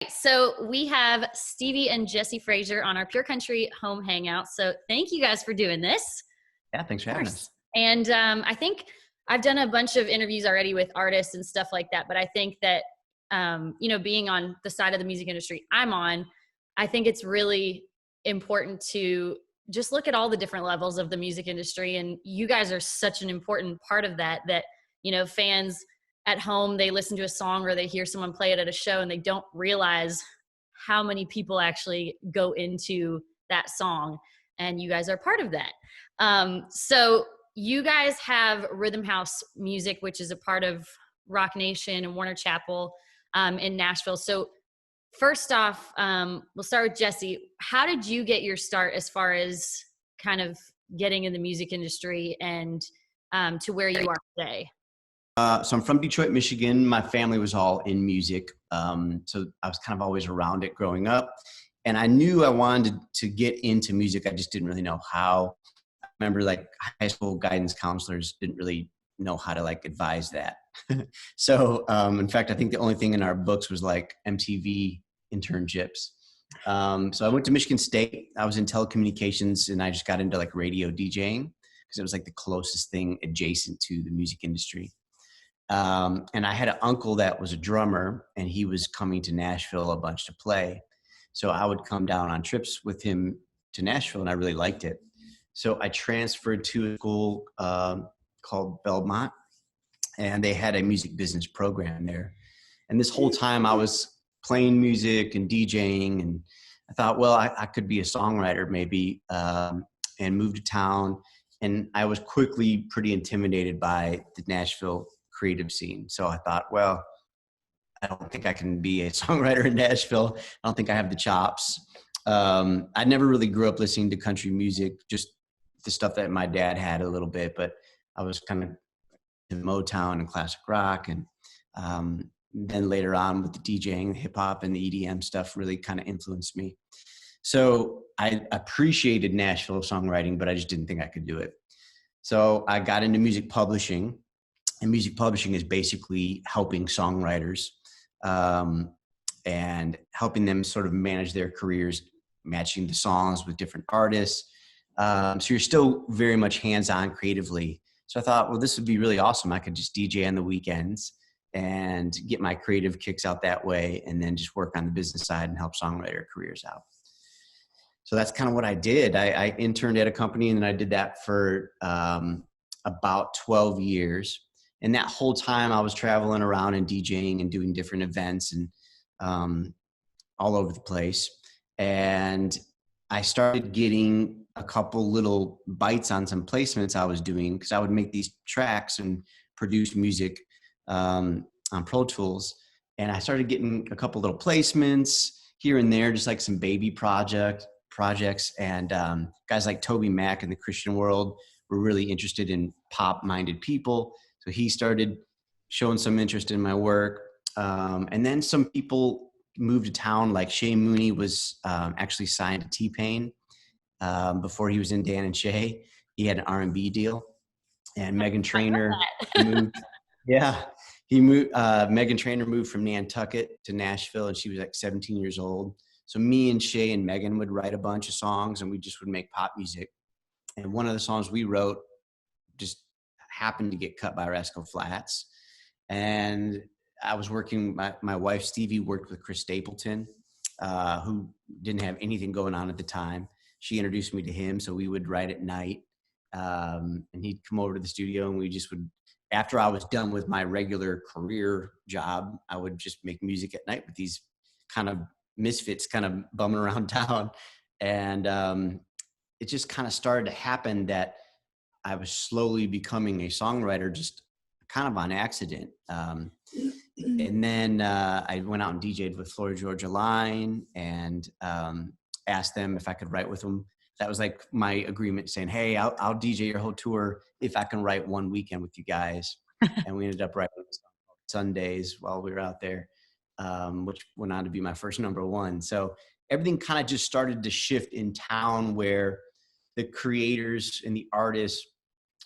So we have Stevie and Jesse Frasure on our Pure Country Home Hangout. So thank you guys for doing this. Yeah, thanks for having us. And I think I've done a bunch of interviews already with artists and stuff like that. But I think that, being on the side of the music industry I'm on, I think it's really important to just look at all the different levels of the music industry. And you guys are such an important part of that, fans at home, they listen to a song or they hear someone play it at a show and they don't realize how many people actually go into that song. And you guys are part of that. So you guys have Rhythm House Music, which is a part of Rock Nation and Warner Chapel in Nashville. So first off, we'll start with Jesse. How did you get your start as far as kind of getting in the music industry and to where you are today? So I'm from Detroit, Michigan. My family was all in music. So I was kind of always around it growing up. And I knew I wanted to get into music. I just didn't really know how. I remember like high school guidance counselors didn't really know how to like advise that. So in fact, I think the only thing in our books was like MTV internships. So I went to Michigan State. I was in telecommunications and I just got into like radio DJing because it was like the closest thing adjacent to the music industry. And I had an uncle that was a drummer and he was coming to Nashville a bunch to play. So I would come down on trips with him to Nashville and I really liked it. So I transferred to a school called Belmont and they had a music business program there. And this whole time I was playing music and DJing and I thought, well, I could be a songwriter maybe and move to town. And I was quickly pretty intimidated by the Nashville creative scene. So I thought, well, I don't think I can be a songwriter in Nashville. I don't think I have the chops. I never really grew up listening to country music, just the stuff that my dad had a little bit, but I was kind of in Motown and classic rock. And then later on with the DJing, hip hop and the EDM stuff really kind of influenced me. So I appreciated Nashville songwriting, but I just didn't think I could do it. So I got into music publishing. And music publishing is basically helping songwriters and helping them sort of manage their careers, matching the songs with different artists. So you're still very much hands-on creatively. So I thought, well, this would be really awesome. I could just DJ on the weekends and get my creative kicks out that way and then just work on the business side and help songwriter careers out. So that's kind of what I did. I interned at a company and then I did that for about 12 years. And that whole time I was traveling around and DJing and doing different events and all over the place. And I started getting a couple little bites on some placements I was doing because I would make these tracks and produce music on Pro Tools. And I started getting a couple little placements here and there, just like some baby projects. And guys like Toby Mac in the Christian world were really interested in pop-minded people. So he started showing some interest in my work. And then some people moved to town, like Shay Mooney was actually signed to T-Pain before he was in Dan and Shay. He had an R&B deal. And Meghan Trainor moved. Yeah, Meghan Trainor moved from Nantucket to Nashville and she was like 17 years old. So me and Shay and Meghan would write a bunch of songs and we just would make pop music. And one of the songs we wrote just happened to get cut by Rascal Flatts. And I was working, my wife Stevie worked with Chris Stapleton, who didn't have anything going on at the time. She introduced me to him, so we would write at night. And he'd come over to the studio and we just would, after I was done with my regular career job, I would just make music at night with these kind of misfits kind of bumming around town. And it just kind of started to happen that I was slowly becoming a songwriter just kind of on accident. And then I went out and DJ'd with Florida Georgia Line and asked them if I could write with them. That was like my agreement saying, hey, I'll DJ your whole tour if I can write one weekend with you guys. And we ended up writing Sundays while we were out there, which went on to be my first #1. So everything kind of just started to shift in town where the creators and the artists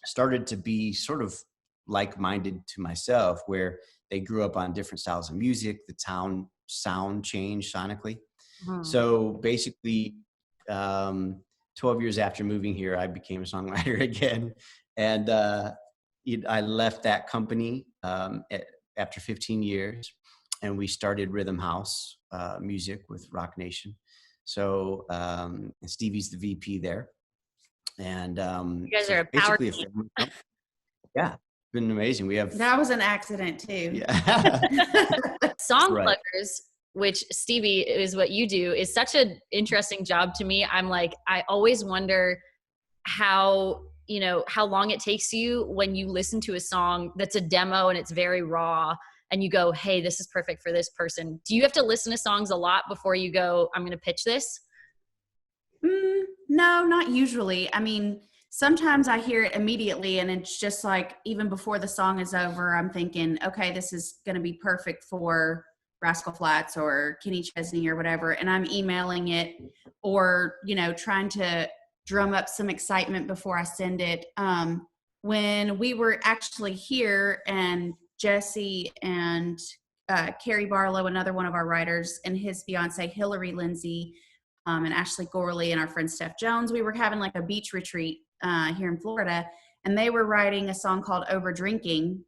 started to be sort of like-minded to myself, where they grew up on different styles of music. The town sound change sonically. Mhm. So basically, 12 years after moving here, I became a songwriter again. And I left that company after 15 years, and we started Rhythm House Music with Rock Nation. So Stevie's the VP there. And You guys so are it's a power basically a team. family company. Yeah, it's been amazing. We have, That was an accident too. yeah. Song Right. pluggers, which Stevie is what you do, is such an interesting job to me. I'm like, I always wonder how long it takes you when you listen to a song that's a demo and it's very raw and you go, hey, this is perfect for this person. Do you have to listen to songs a lot before you go, I'm going to pitch this? No, not usually. I mean, sometimes I hear it immediately and it's just like, even before the song is over, I'm thinking, okay, this is going to be perfect for Rascal Flatts or Kenny Chesney or whatever. And I'm emailing it or, trying to drum up some excitement before I send it. When we were actually here and Jesse and Carrie Barlow, another one of our writers, and his fiance, Hillary Lindsay, and Ashley Gorley and our friend Steph Jones, we were having like a beach retreat here in Florida, and they were writing a song called Over Drinking.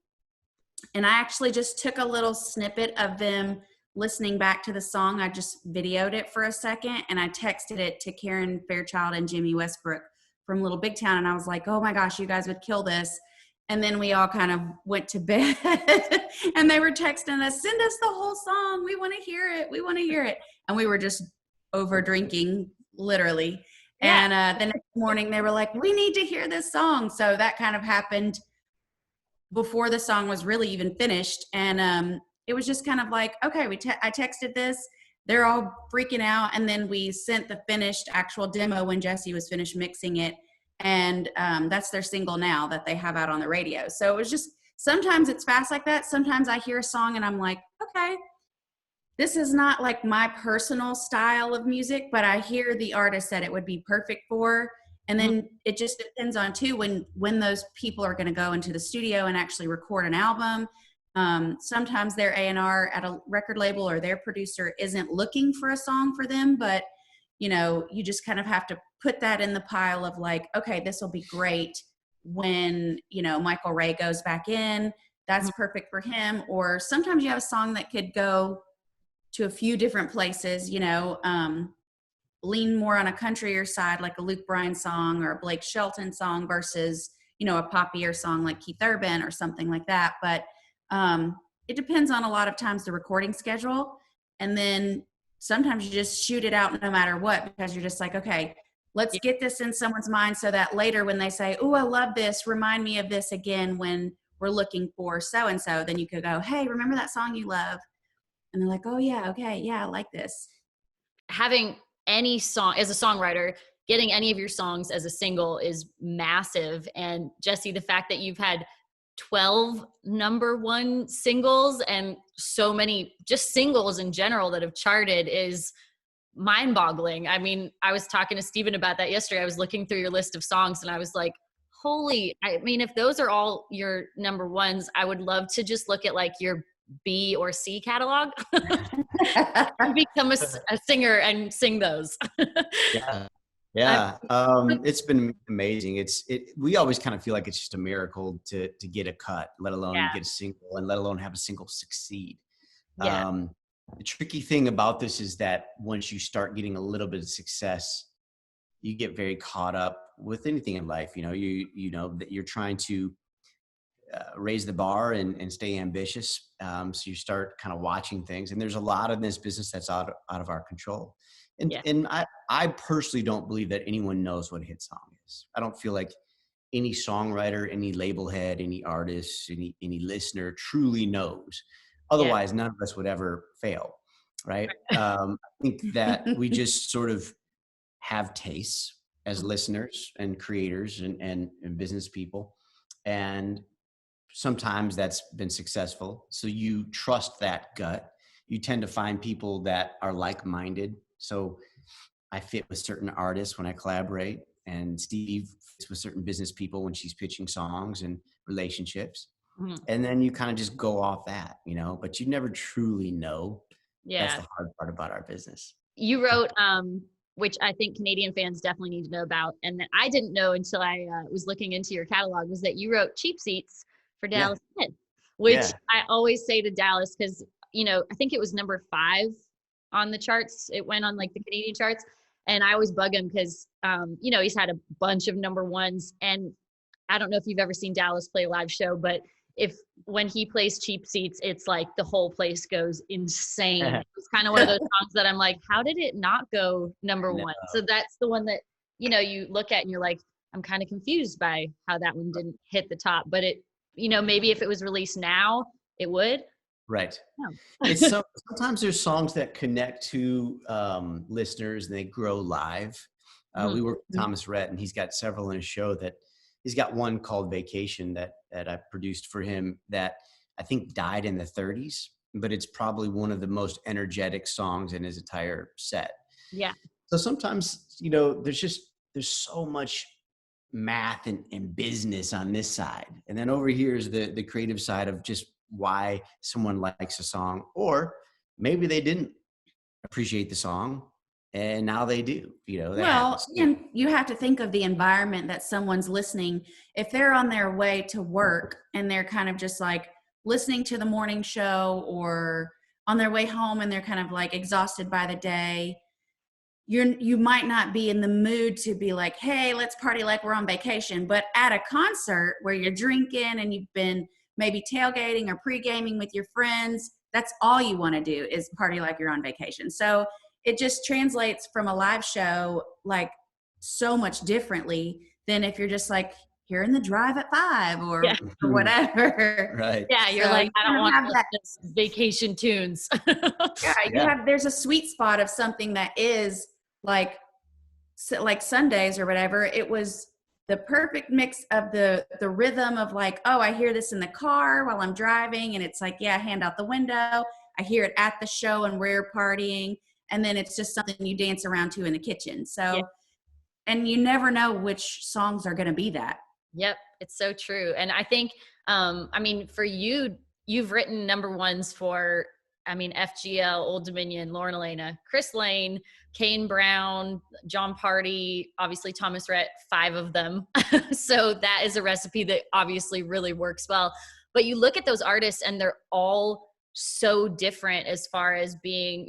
And I actually just took a little snippet of them listening back to the song. I just videoed it for a second and I texted it to Karen Fairchild and Jimmy Westbrook from Little Big Town. And I was like, oh my gosh, you guys would kill this. And then we all kind of went to bed and they were texting us, send us the whole song. We want to hear it. We want to hear it. And we were just over drinking, literally. Yeah. And the next morning they were like, we need to hear this song. So that kind of happened before the song was really even finished. And it was just kind of like, okay, I texted this, they're all freaking out. And then we sent the finished actual demo when Jesse was finished mixing it. And that's their single now that they have out on the radio. So it was just, sometimes it's fast like that. Sometimes I hear a song and I'm like, okay, this is not like my personal style of music, but I hear the artist that it would be perfect for. And then it just depends on too, when those people are going to go into the studio and actually record an album. Sometimes their A&R at a record label or their producer isn't looking for a song for them, but you just kind of have to put that in the pile of like, okay, this will be great when, Michael Ray goes back in, that's perfect for him. Or sometimes you have a song that could go to a few different places, lean more on a countryer side, like a Luke Bryan song or a Blake Shelton song versus, a poppier song like Keith Urban or something like that. But it depends on a lot of times the recording schedule. And then sometimes you just shoot it out no matter what, because you're just like, okay, let's get this in someone's mind so that later when they say, oh, I love this, remind me of this again when we're looking for so-and-so, then you could go, hey, remember that song you love? And they're like, oh yeah, okay, yeah, I like this. Having any song as a songwriter, getting any of your songs as a single is massive. And Jesse, the fact that you've had 12 number one singles and so many just singles in general that have charted is mind-boggling. I mean, I was talking to Steven about that yesterday. I was looking through your list of songs and I was like, if those are all your number ones, I would love to just look at like your B or C catalog. Become a singer and sing those. Yeah. It's been amazing. We always kind of feel like it's just a miracle to get a cut, let alone get a single, and let alone have a single succeed. The tricky thing about this is that once you start getting a little bit of success, you get very caught up with anything in life. You know that you're trying to raise the bar and stay ambitious. So you start kind of watching things, and there's a lot in this business that's out of our control. And I personally don't believe that anyone knows what a hit song is. I don't feel like any songwriter, any label head, any artist, any listener truly knows. Otherwise, none of us would ever fail, right? I think that we just sort of have tastes as listeners and creators and business people. And sometimes that's been successful. So you trust that gut. You tend to find people that are like-minded. So I fit with certain artists when I collaborate, and Steve fits with certain business people when she's pitching songs and relationships. And then you kind of just go off that, but you never truly know Yeah. That's the hard part about our business. You wrote, which I think Canadian fans definitely need to know about, and that I didn't know until I was looking into your catalog, was that you wrote Cheap Seats for Dallas Smith, which I always say to Dallas, because, I think it was number 5 on the charts. It went on like the Canadian charts. And I always bug him because, he's had a bunch of number ones. And I don't know if you've ever seen Dallas play a live show, but when he plays Cheap Seats, it's like the whole place goes insane. It's kind of one of those songs that I'm like, how did it not go number 1? So that's the one that, you look at and you're like, I'm kind of confused by how that one didn't hit the top. But it, maybe if it was released now, it would. Right. No. It's sometimes there's songs that connect to listeners and they grow live. We work with Thomas Rhett, and he's got several in his show. That he's got one called Vacation that I produced for him that I think died in the 30s, but it's probably one of the most energetic songs in his entire set. Yeah. So sometimes, there's so much math and business on this side. And then over here is the creative side of just why someone likes a song, or maybe they didn't appreciate the song and now they do, and you have to think of the environment that someone's listening. If they're on their way to work and they're kind of just like listening to the morning show, or on their way home and they're kind of like exhausted by the day, you might not be in the mood to be like, hey, let's party like we're on vacation. But at a concert where you're drinking and you've been maybe tailgating or pre-gaming with your friends, that's all you want to do is party like you're on vacation. So it just translates from a live show like so much differently than if you're just like here in the drive at 5 or whatever. Right. Yeah, you're like, I don't want to listen to vacation tunes. There's a sweet spot of something that is like Sundays or whatever. It was the perfect mix of the rhythm of like, oh, I hear this in the car while I'm driving, and it's like, hand out the window. I hear it at the show and we're partying, and then it's just something you dance around to in the kitchen. So, and you never know which songs are going to be that. Yep, it's so true. And I think, for you, you've written number ones for, FGL, Old Dominion, Lauren Elena, Chris Lane, Kane Brown, John Party, obviously Thomas Rhett, 5 of them. So that is a recipe that obviously really works well. But you look at those artists and they're all so different as far as being,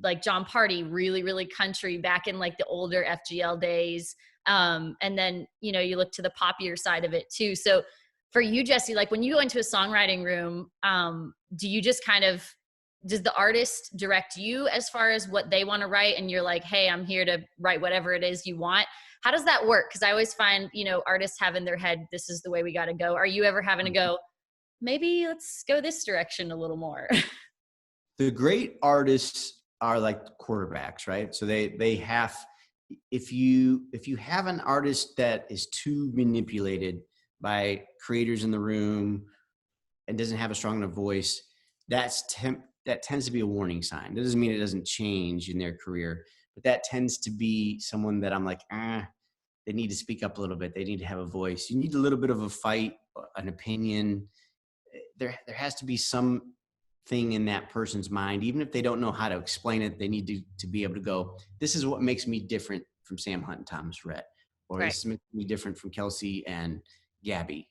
like John Party, really, really country back in like the older FGL days. And then, you look to the poppier side of it too. So for you, Jesse, like when you go into a songwriting room, do you just does the artist direct you as far as what they want to write? And you're like, hey, I'm here to write whatever it is you want. How does that work? Because I always find, artists have in their head, this is the way we got to go. Are you ever having to go, maybe let's go this direction a little more? The great artists are like quarterbacks, right? So they have, if you have an artist that is too manipulated by creators in the room and doesn't have a strong enough voice, that tends to be a warning sign. That doesn't mean it doesn't change in their career, but that tends to be someone that I'm like, they need to speak up a little bit. They need to have a voice. You need a little bit of a fight, an opinion. There has to be something in that person's mind, even if they don't know how to explain it. They need to be able to go, this is what makes me different from Sam Hunt and Thomas Rhett, or this makes me different from Kelsey and Gabby,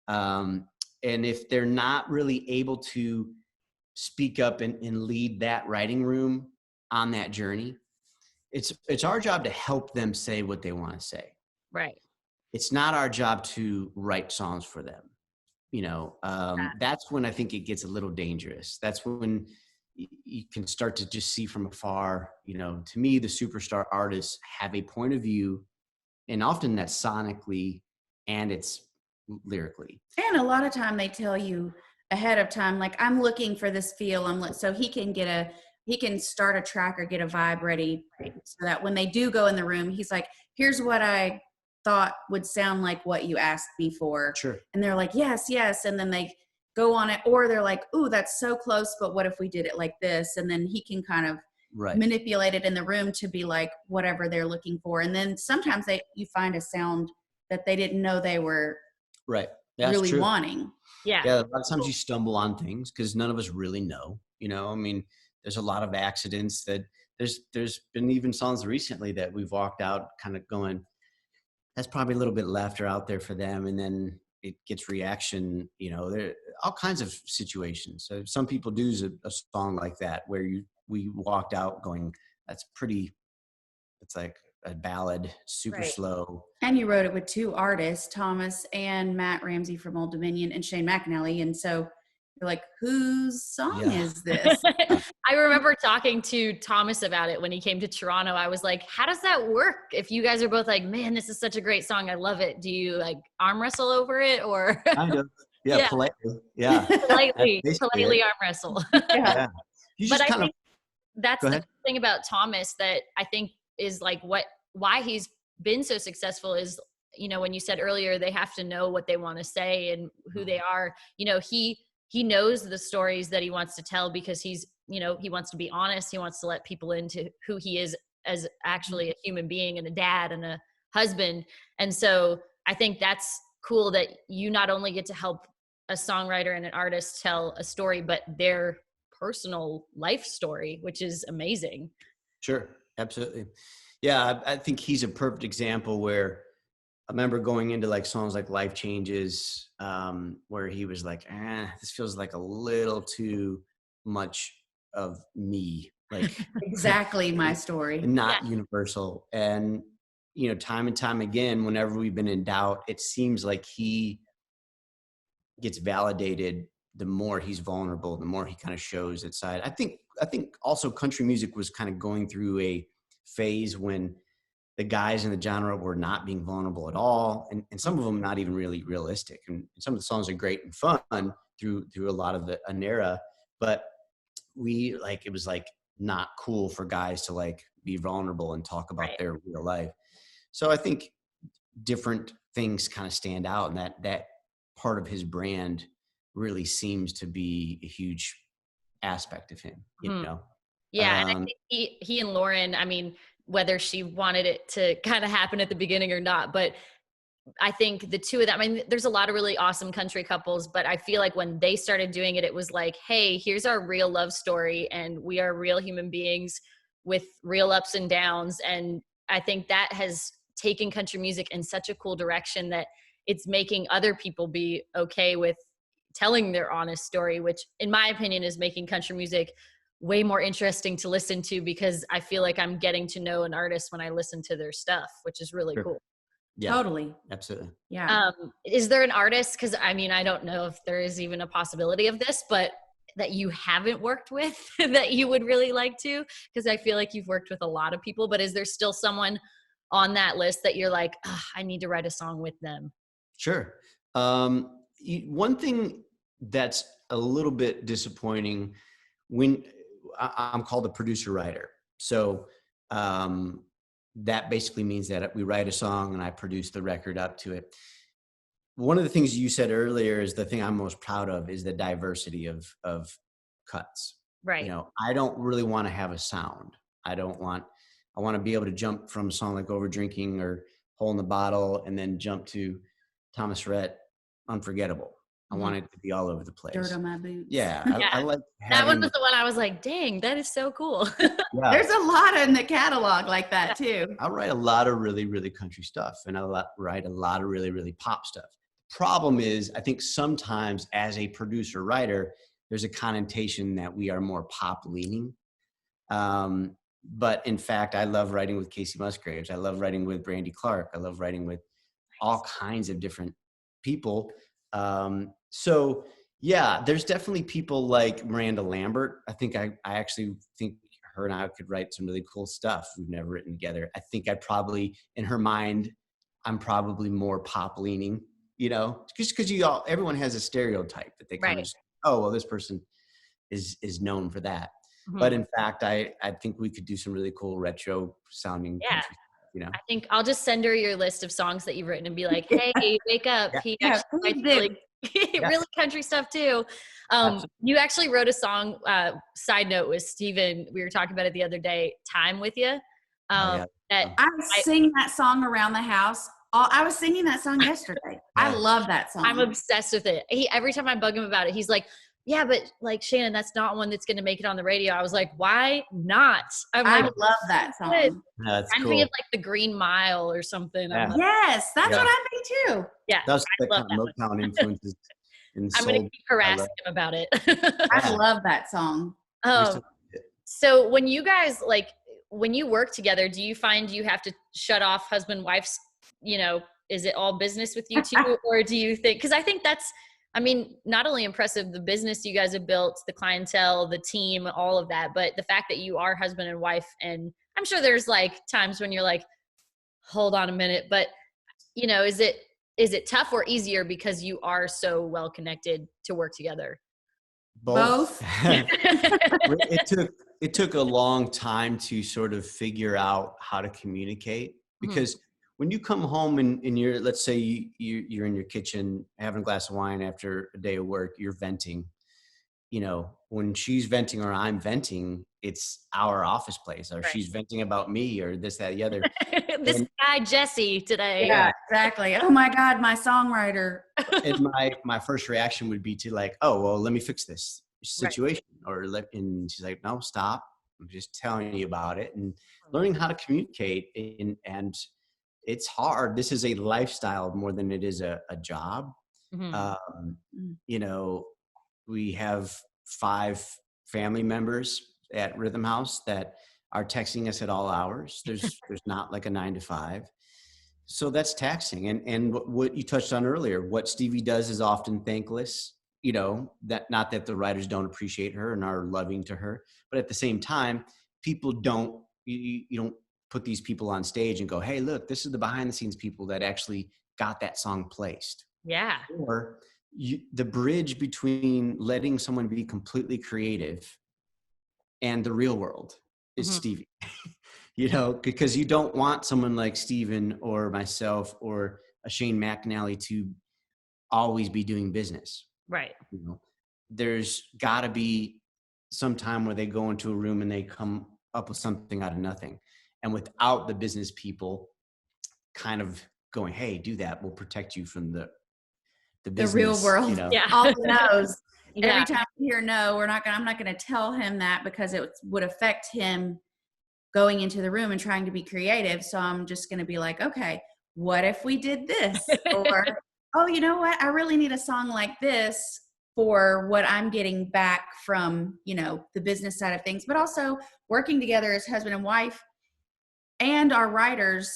and if they're not really able to speak up and lead that writing room on that journey, it's our job to help them say what they want to say. Right. It's not our job to write songs for them. That's when I think it gets a little dangerous. That's when you can start to just see from afar, to me, the superstar artists have a point of view, and often that's sonically and it's lyrically. And a lot of time they tell you ahead of time, like, I'm looking for this feel. So he can start a track or get a vibe ready so that when they do go in the room, he's like, here's what I thought would sound like what you asked me for. Sure. And they're like, yes. And then they go on it, or they're like, ooh, that's so close, but what if we did it like this? And then he can kind of manipulate it in the room to be like whatever they're looking for. And then sometimes you find a sound that they didn't know they were really wanting. Yeah. A lot of times you stumble on things because none of us really know, You know, I mean, there's a lot of accidents that there's been even songs recently that we've walked out kind of going, that's probably a little bit left or out there for them. And then it gets reaction, you know, there are all kinds of situations. So some people do a song like that where we walked out going, that's pretty, it's like a ballad, super slow. And you wrote it with two artists, Thomas and Matt Ramsey from Old Dominion and Shane McAnally. And so you're like, whose song is this? I remember talking to Thomas about it when he came to Toronto. I was like, how does that work? If you guys are both like, man, this is such a great song, I love it. Do you like arm wrestle over it or? Kind of. Yeah. Politely. Yeah. politely arm wrestle. Yeah. But I think that's the thing about Thomas that I think is like why he's been so successful is, you know, when you said earlier, they have to know what they want to say and who they are. You know, he knows the stories that he wants to tell because he's, you know, he wants to be honest. He wants to let people into who he is as actually a human being and a dad and a husband. And so I think that's cool that you not only get to help a songwriter and an artist tell a story, but their personal life story, which is amazing. Sure. Absolutely. Yeah. I think he's a perfect example where I remember going into like songs like Life Changes, where he was like, this feels like a little too much of me. Like exactly my story. Not universal. And, you know, time and time again, whenever we've been in doubt, it seems like he gets validated the more he's vulnerable, the more he kind of shows that side. I think also country music was kind of going through a phase when the guys in the genre were not being vulnerable at all. And some of them not even really realistic. And some of the songs are great and fun through a lot of an era, but it was like not cool for guys to like be vulnerable and talk about their real life. So I think different things kind of stand out, and that part of his brand really seems to be a huge aspect of him, you know? Yeah. And I think he and Lauren, I mean, whether she wanted it to kind of happen at the beginning or not, but I think the two of them, I mean, there's a lot of really awesome country couples, but I feel like when they started doing it, it was like, hey, here's our real love story. And we are real human beings with real ups and downs. And I think that has taken country music in such a cool direction that it's making other people be okay with telling their honest story, which in my opinion is making country music way more interesting to listen to, because I feel like I'm getting to know an artist when I listen to their stuff, which is really cool. Yeah, totally. Absolutely. Yeah. Is there an artist, because I mean, I don't know if there is even a possibility of this, but that you haven't worked with that you would really like to? Because I feel like you've worked with a lot of people, but is there still someone on that list that you're like, I need to write a song with them? Sure. One thing that's a little bit disappointing, when I'm called a producer writer. So that basically means that we write a song and I produce the record up to it. One of the things you said earlier is the thing I'm most proud of is the diversity of cuts. Right. You know, I don't really want to have a sound. I want to be able to jump from a song like Over Drinking or Hole in the Bottle and then jump to Thomas Rhett, Unforgettable. I want it to be all over the place. Dirt on my boots. Yeah. I like that one was the one I was like, dang, that is so cool. Yeah. There's a lot in the catalog like that too. I write a lot of really, really country stuff, and I write a lot of really, really pop stuff. Problem is, I think sometimes as a producer writer, there's a connotation that we are more pop leaning. But in fact, I love writing with Casey Musgraves. I love writing with Brandy Clark. I love writing with all kinds of different people. So yeah, there's definitely people like Miranda Lambert. I think I actually think her and I could write some really cool stuff we've never written together. I think in her mind, I'm probably more pop leaning, you know, just because everyone has a stereotype that they kind of just, oh, well, this person is known for that. Mm-hmm. But in fact, I think we could do some really cool retro sounding country. You know, I think I'll just send her your list of songs that you've written and be like, hey, wake up. He actually writes really country stuff too. You actually wrote a song, side note with Steven, we were talking about it the other day, Time With You. I sing that song around the house. I was singing that song yesterday. I love that song. I'm obsessed with it. Every time I bug him about it, he's like, yeah, but like Shannon, that's not one that's going to make it on the radio. I was like, why not? I'm I like, love that song. That's I'm cool. thinking of like the Green Mile or something. Yeah. I'm like, Yes, that's what I'm thinking too. yeah, That was I the love kind of that Motown influences in I'm going to soul. keep harassing him about it. I Yeah. love that song. So when you guys, like, when you work together, do you find you have to shut off husband, wife's, you know, is it all business with you two? Or do you think, because I think that's, I mean, not only impressive, the business you guys have built, the clientele, the team, all of that, but the fact that you are husband and wife, and I'm sure there's like times when you're like, hold on a minute, but you know, is it tough or easier because you are so well connected to work together? Both. It took a long time to sort of figure out how to communicate, because when you come home and you're, let's say you're in your kitchen having a glass of wine after a day of work, you're venting, you know, when she's venting or I'm venting, it's our office place, or she's venting about me or this, that, the other. This guy, Jesse, today. Yeah, exactly. Oh my God, my songwriter. And my first reaction would be to like, oh, well, let me fix this situation. And she's like, no, stop. I'm just telling you about it, and learning how to communicate. And it's hard. This is a lifestyle more than it is a job. You know, we have 5 family members at Rhythm House that are texting us at all hours. There's not like a 9 to 5. So that's taxing. And what you touched on earlier, what Stevie does is often thankless, you know, that not that the writers don't appreciate her and are loving to her, but at the same time, people don't, you don't put these people on stage and go, hey, look, this is the behind the scenes people that actually got that song placed. Yeah. Or the bridge between letting someone be completely creative and the real world is Stevie. You know, because you don't want someone like Steven or myself or a Shane McAnally to always be doing business. Right. You know, there's got to be some time where they go into a room and they come up with something out of nothing. And without the business people kind of going, hey, do that, we'll protect you from the business, the real world. You know? Yeah. All the no's. Yeah. Every time you hear no, I'm not gonna tell him that because it would affect him going into the room and trying to be creative. So I'm just gonna be like, okay, what if we did this? Or, oh, you know what? I really need a song like this for what I'm getting back from, you know, the business side of things, but also working together as husband and wife and our writers.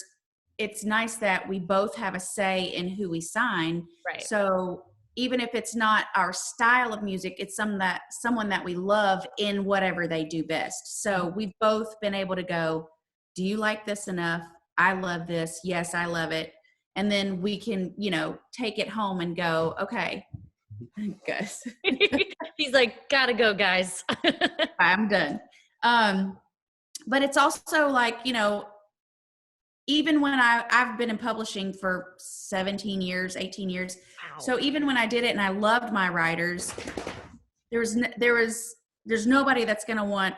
It's nice that we both have a say in who we sign. Right. So even if it's not our style of music, it's someone that we love in whatever they do best. So we've both been able to go, do you like this enough? I love this. Yes, I love it. And then we can, you know, take it home and go, okay, guys. He's like, gotta go, guys. I'm done. But it's also like, you know, even when I've been in publishing for 17 years, 18 years. Wow. So even when I did it and I loved my writers, there's nobody that's going to want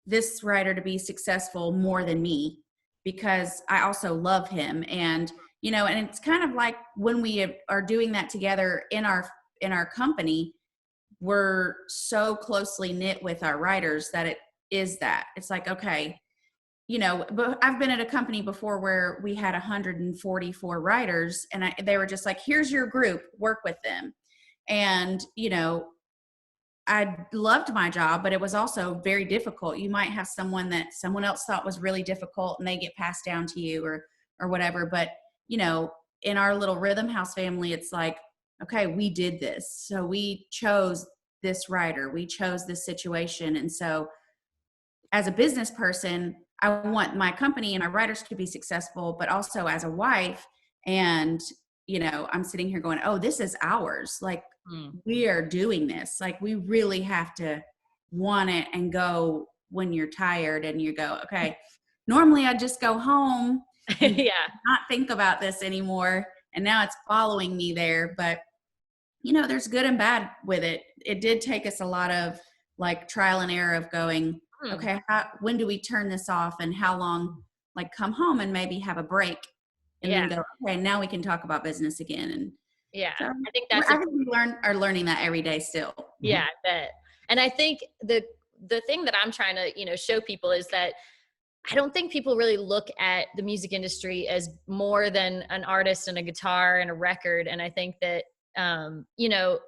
this writer to be successful more than me, because I also love him. And, you know, and it's kind of like when we are doing that together in our company, we're so closely knit with our writers that it's like, okay, you know, but I've been at a company before where we had 144 writers, and they were just like, here's your group, work with them. And, you know, I loved my job, but it was also very difficult. You might have someone that someone else thought was really difficult and they get passed down to you or whatever. But, you know, in our little Rhythm House family, it's like, okay, we did this. So we chose this writer, we chose this situation. And so as a business person, I want my company and my writers to be successful, but also as a wife. And, you know, I'm sitting here going, oh, this is ours. Like, we are doing this. Like, we really have to want it and go when you're tired and you go, okay, normally I'd just go home and not think about this anymore. And now it's following me there. But, you know, there's good and bad with it. It did take us a lot of like trial and error of going, okay, when do we turn this off, and how long, like come home and maybe have a break and then go, okay, now we can talk about business again. And Yeah. So, I think that's, I think we are learning that every day still. yeah, I bet. And I think the thing that I'm trying to, you know, show people is that I don't think people really look at the music industry as more than an artist and a guitar and a record. And I think that, you know,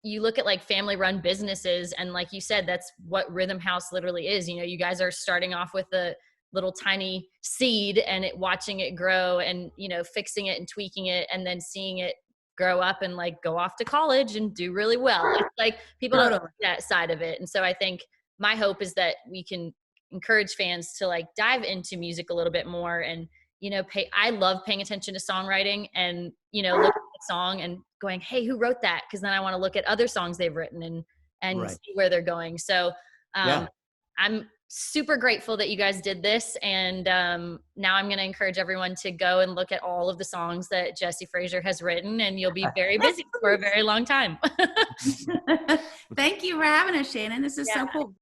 you look at like family run businesses, and like you said, that's what Rhythm House literally is. You know, you guys are starting off with a little tiny seed and watching it grow and, you know, fixing it and tweaking it and then seeing it grow up and like go off to college and do really well. It's like people don't look at that side of it. And so I think my hope is that we can encourage fans to like dive into music a little bit more and, you know, I love paying attention to songwriting and, you know, looking at the song and going, hey, who wrote that? Cause then I want to look at other songs they've written and Right. see where they're going. So Yeah. I'm super grateful that you guys did this. And now I'm going to encourage everyone to go and look at all of the songs that Stevie Frasure has written, and you'll be very busy for a very long time. Thank you for having us, Shannon. This is so cool.